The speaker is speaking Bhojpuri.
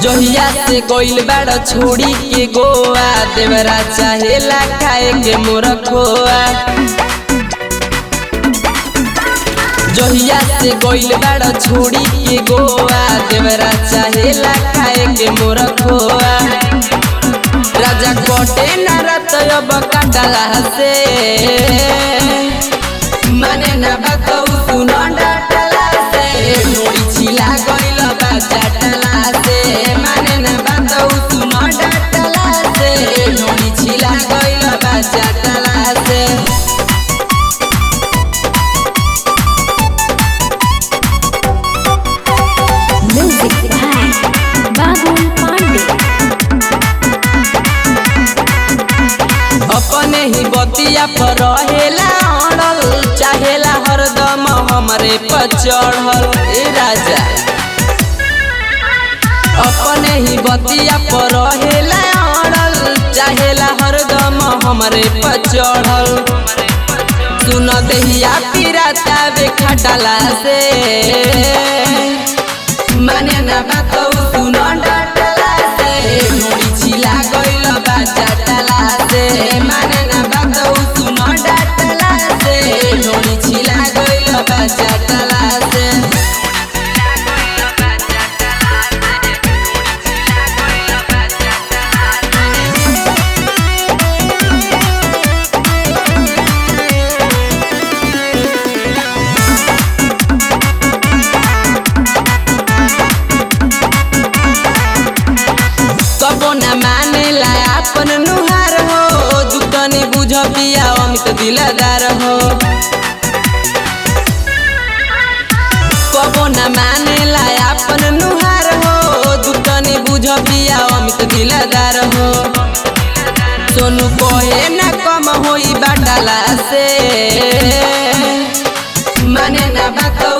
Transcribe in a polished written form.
जहिया से गोइल बाड़ छोड़ी के गोवा देवरा चाहेला खाए के मोर खोआ। जहिया से गोइल बाड़ छोड़ी के गोवा देवरा चाहेला खाए के मोर खोआ। राजा कोटे न रत अब काटला से माने न बतौ सुनो डाटला से ढोड़ी छिला गइल बा चाटला से माने न बतौ सुनो डाटला से ढोड़ी छिला गइल बा चाटला से। Music by Babul Pandey। अपने ही बतिया पर रहेला अड़ल चाहेला हरदम हमरे पर चढ़ल। ए राजा अपने ही बतिया पर रहेला अड़ल चाहेला हरदम हमरे पर चढ़ल। सुन देहिया पिराता बे खटला से माने ना बतौ सुनो डाटला से ढोड़ी छिला गइल बा चाटला से माने ना बतौ सुनो डाटला से ढोड़ी छिला गइल बा चाटला से। कबो न मानेला अपन नुहार हो दुतनी बुझ पिया अमित दिलदार हो। कबो न मानेला अपन नुहार हो दुतनी बुझ पिया अमित दिलदार हो। सोनू कहे न कम होई बाटला से माने न बतौ